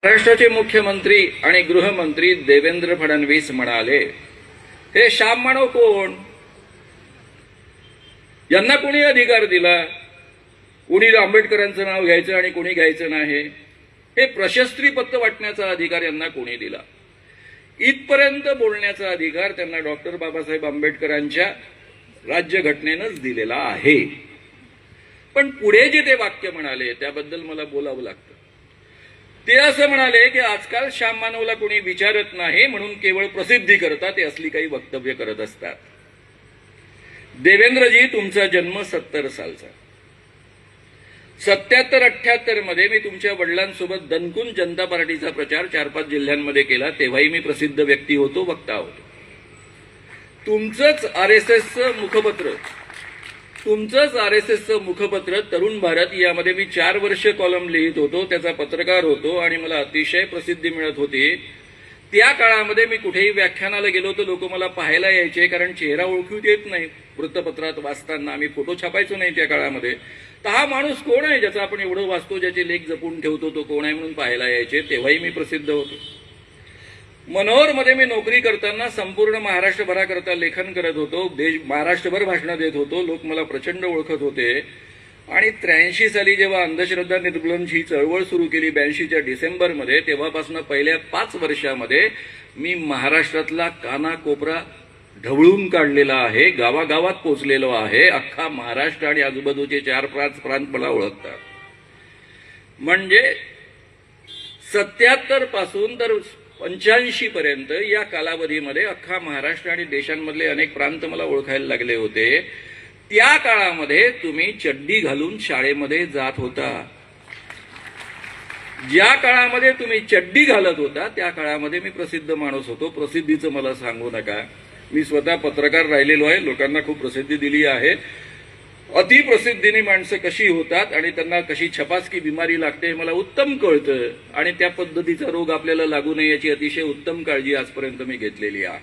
महाराष्ट्राचे मुख्यमंत्री आणि गृहमंत्री देवेंद्र फडणवीस म्हणाले, हे श्याम मानव कोण? यांना कोणी अधिकार दिला? कोणी आंबेडकरांचं नाव घ्यायचं आणि कोणी घ्यायचं नाही? हे प्रशस्त्री पत्र वाटण्याचा अधिकार यांना कोणी दिला? इथपर्यंत बोलण्याचा अधिकार त्यांना डॉक्टर बाबासाहेब आंबेडकरांच्या राज्यघटनेनंच दिलेला आहे. पण पुढे जे ते वाक्य म्हणाले त्याबद्दल मला बोलावं लागतं. ते असं म्हणाले की आजकाल श्याम मानवला कोणी विचारत नाही म्हणून केवळ प्रसिद्धी करतात, ते असली काही वक्तव्य करत असतात. देवेंद्रजी, तुमचा जन्म 70 सालचा. 77-78 मध्ये मी तुमच्या वडिलांसोबत दणकून जनता पार्टीचा प्रचार 4-5 जिल्ह्यांमध्ये केला. तेव्हाही मी प्रसिद्ध व्यक्ती होतो, वक्ता होतो. तुमचंच आरएसएसचं मुखपत्र तरुण भारत यामध्ये मी 4 वर्ष कॉलम लिहित होतो, त्याचा पत्रकार होतो आणि मला अतिशय प्रसिद्धी मिळत होती. त्या काळामध्ये मी कुठेही व्याख्यानाला गेलो तर लोक मला पाहायला यायचे, कारण चेहरा ओळखू येत नाही. वृत्तपत्रात वाचताना आम्ही फोटो छापायचो नाही त्या काळामध्ये. तर हा माणूस कोण आहे ज्याचा आपण एवढं वाचतो, ज्याचे लेख जपून ठेवतो, तो कोण आहे म्हणून पाहायला यायचे. तेव्हाही मी प्रसिद्ध होतो. मनोहरमध्ये मी नोकरी करताना संपूर्ण महाराष्ट्रभराकरता लेखन करत होतो. महाराष्ट्रभर भाषणं देत होतो. लोक मला प्रचंड ओळखत होते. आणि 83 साली जेव्हा अंधश्रद्धा निर्मूलनची ही चळवळ सुरू केली 82च्या डिसेंबरमध्ये, तेव्हापासून पहिल्या 5 वर्षामध्ये मी महाराष्ट्रातला कानाकोपरा ढवळून काढलेला आहे. गावागावात पोचलेलो आहे. अख्खा महाराष्ट्र आणि आजूबाजूचे 4-5 प्रांत मला ओळखतात. म्हणजे 77 पासून तर 85 पर्यंत या कालावधीमध्ये अख्खा महाराष्ट्र आणि देशांमधले अनेक प्रांत मला ओळखायला लागले होते. त्या काळामध्ये तुम्ही चड्डी घालून शाळेमध्ये जात होता. ज्या काळामध्ये तुम्ही चड्डी घालत होता त्या काळामध्ये मी प्रसिद्ध माणूस होतो. प्रसिद्धीचं मला सांगू नका. मी स्वतः पत्रकार राहिलेलो आहे. लोकांना खूप प्रसिद्धी दिली आहे. अतिप्रसिद्धीने माणसं कशी होतात आणि त्यांना कशी छपासकी बिमारी लागते हे मला उत्तम कळतं. आणि त्या पद्धतीचा रोग आपल्याला लागू नये याची अतिशय उत्तम काळजी आजपर्यंत मी घेतलेली आहे.